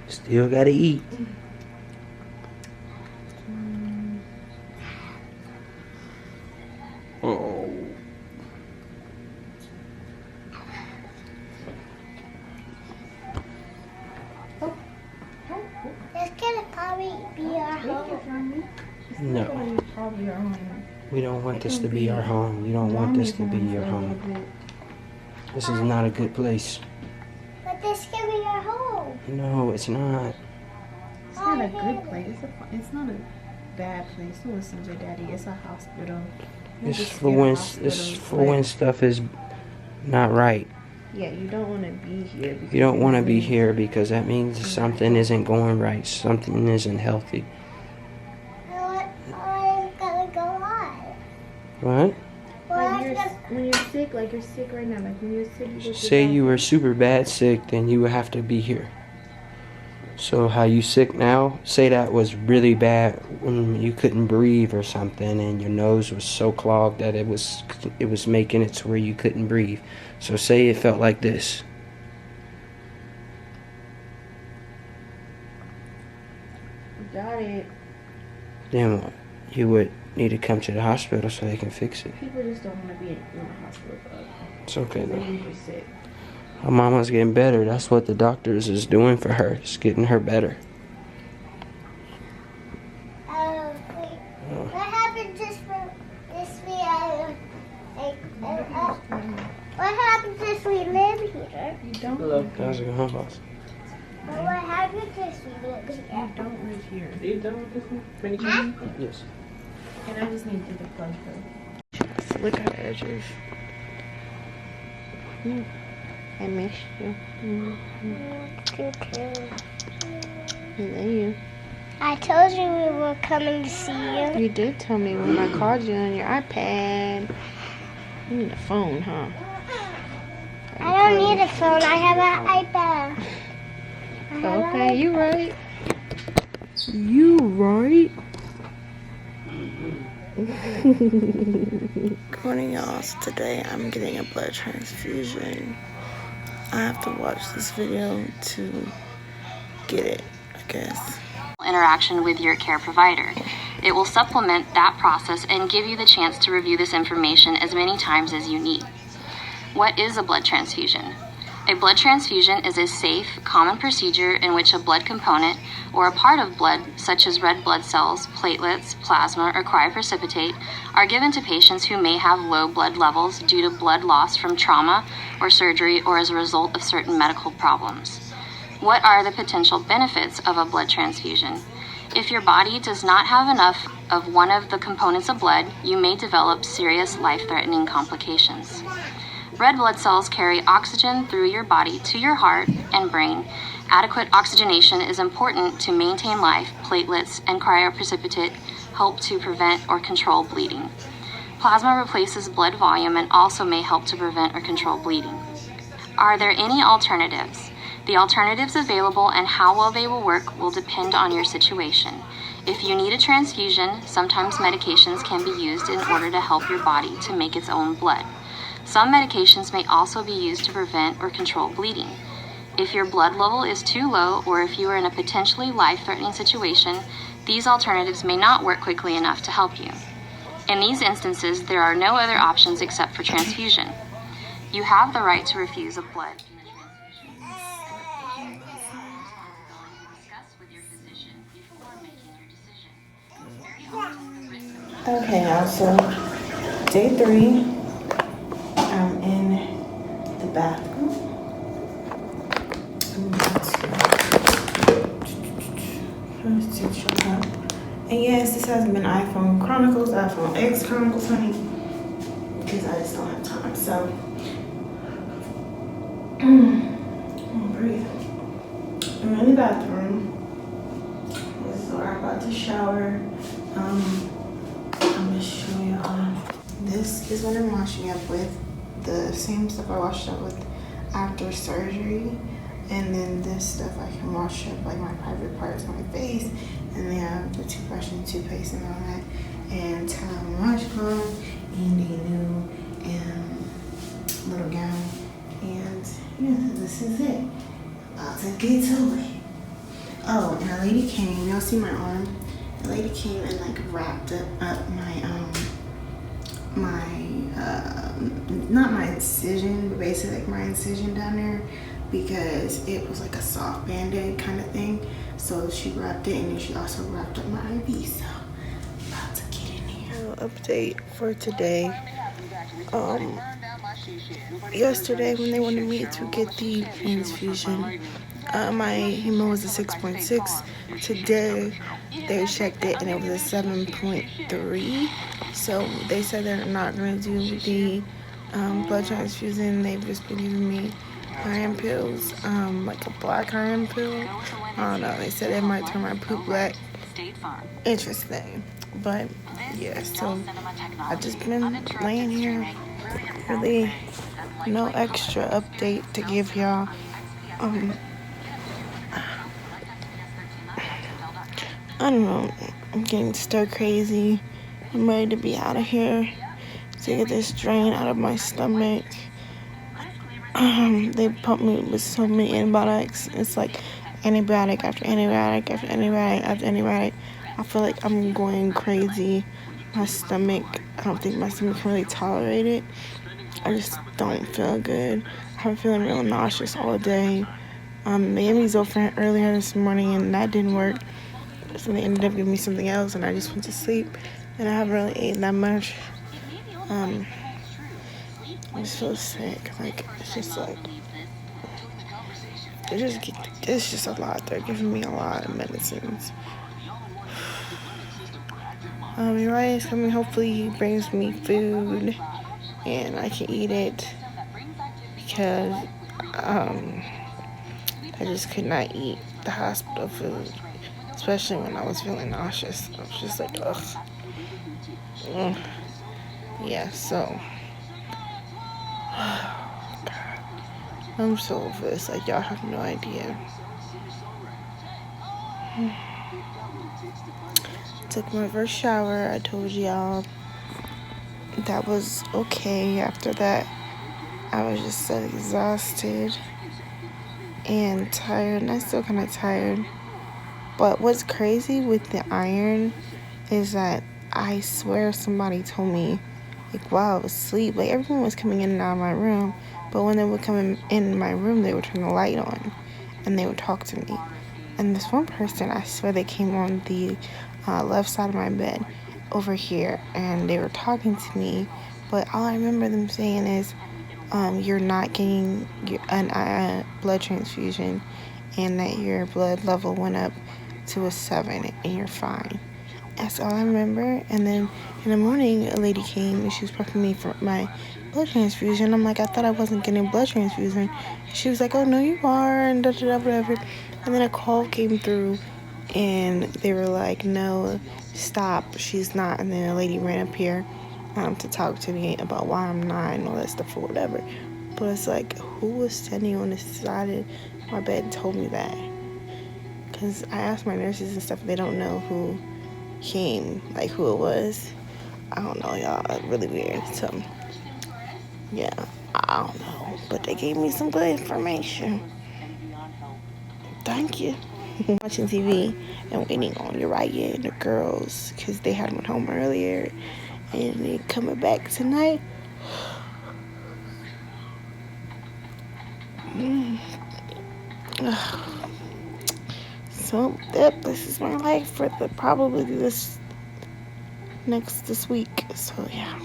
Still gotta eat. Oh. This could probably be our home. No. We don't want this to be our home. You don't want this to be your home. This is not a good place. But this could be our home. No, it's not. It's not a good place. It's not a bad place. Listen to Daddy. It's a hospital. It's for when stuff is not right. Yeah, you don't want to be here. You don't want to be here because that means something isn't going right. Something isn't healthy. I'm gonna go on. What? When you're sick, like you're sick right now, like when you're sick, you go to Say the you were super bad sick, then you would have to be here. So how you sick now? Say that was really bad when you couldn't breathe or something, and your nose was so clogged that it was making it to where you couldn't breathe. So say it felt like this. Got it. Then what? You would need to come to the hospital so they can fix it. People just don't want to be in the hospital. It's okay They're though. usually sick. Her mama's getting better. That's what the doctors is doing for her. It's getting her better. What happened just for this what happens if we live here? You don't Hello. live here. How's it going, boss? Well, what happens if we live You here? don't live here. Are you done with this one? Yes. And I just need to do the plug first. Look at the edges. I missed you. Okay. And then you. I told you we were coming to see you. You did tell me when I called you on your iPad. You need a phone, huh? I don't need a phone. I have an iPad. Okay, you right. You right. Good morning, y'all. So today I'm getting a blood transfusion. I have to watch this video to get it, I guess. Interaction with your care provider. It will supplement that process and give you the chance to review this information as many times as you need. What is a blood transfusion? A blood transfusion is a safe, common procedure in which a blood component or a part of blood, such as red blood cells, platelets, plasma, or cryoprecipitate, are given to patients who may have low blood levels due to blood loss from trauma or surgery or as a result of certain medical problems. What are the potential benefits of a blood transfusion? If your body does not have enough of one of the components of blood, you may develop serious life-threatening complications. Red blood cells carry oxygen through your body to your heart and brain. Adequate oxygenation is important to maintain life. Platelets and cryoprecipitate help to prevent or control bleeding. Plasma replaces blood volume and also may help to prevent or control bleeding. Are there any alternatives? The alternatives available and how well they will work will depend on your situation. If you need a transfusion, sometimes medications can be used in order to help your body to make its own blood. Some medications may also be used to prevent or control bleeding. If your blood level is too low or if you are in a potentially life-threatening situation, these alternatives may not work quickly enough to help you. In these instances, there are no other options except for transfusion. You have the right to refuse a blood. Okay, y'all, so day 3, I'm in the bathroom. And yes, this hasn't been iPhone Chronicles, iPhone X Chronicles, honey, because I just don't have time. So, I'm gonna breathe. I'm in the bathroom. This is where I'm about to shower. I'm gonna show y'all. This is what I'm washing up with. The same stuff I washed up with after surgery. And then this stuff I can wash up, like my private parts, my face. And then I have the toothbrush and toothpaste and all that. And towel and washcloth. And a new little gown. And yeah, this is it. About to get to it. Oh, and a lady came. Y'all see my arm? The lady came and like wrapped up not my incision, but basically like my incision down there, because it was like a soft band-aid kind of thing. So she wrapped it, and then she also wrapped up my IV. So I'm about to get in here. Update for today. Yesterday when they wanted me to get the transfusion, my hemo was a 6.6. Today they checked it and it was a 7.3. So they said they're not going to do the blood transfusion. They've just been giving me iron pills, like a black iron pill. I don't know. They said it might turn my poop black. Interesting. But yeah, so I've just been laying here. Really no extra update to give y'all. I don't know. I'm getting stir crazy. I'm ready to be out of here to get this drain out of my stomach. They pumped me with so many antibiotics. It's like antibiotic after antibiotic after antibiotic after antibiotic. I feel like I'm going crazy. My stomach, I don't think my stomach can really tolerate it. I just don't feel good. I've been feeling real nauseous all day. They gave me Zofran earlier this morning and that didn't work. So they ended up giving me something else and I just went to sleep. And I haven't really eaten that much. I just feel sick. Like, it's just like, it's just a lot. They're giving me a lot of medicines. Uriah is coming. Hopefully he brings me food and I can eat it, because I just could not eat the hospital food, especially when I was feeling nauseous. I was just like, ugh. Yeah, so I'm so over this. Like, y'all have no idea. Took my first shower. I told y'all that was okay. After that, I was just so exhausted and tired, and I'm still kind of tired. But what's crazy with the iron is that I swear somebody told me, like, while I was asleep, like, everyone was coming in and out of my room, but when they would come in my room, they would turn the light on and they would talk to me. And this one person, I swear they came on the left side of my bed over here, and they were talking to me, but all I remember them saying is, you're not getting a blood transfusion, and that your blood level went up to a 7 and you're fine. That's all I remember. And then in the morning, a lady came and she was prepping me for my blood transfusion. I'm like, I thought I wasn't getting a blood transfusion. She was like, oh no, you are, and da da da whatever. And then a call came through and they were like, no, stop, she's not. And then a lady ran up here to talk to me about why I'm not and all that stuff or whatever. But it's like, who was standing on the side of my bed and told me that? Because I asked my nurses and stuff, they don't know who came, like who it was. I don't know, y'all. It's really weird. So yeah, I don't know, but they gave me some good information. Thank you. Watching TV and waiting on Uriah and the girls, because they had went home earlier and they coming back tonight. So yep, this is my life for probably this week. So yeah.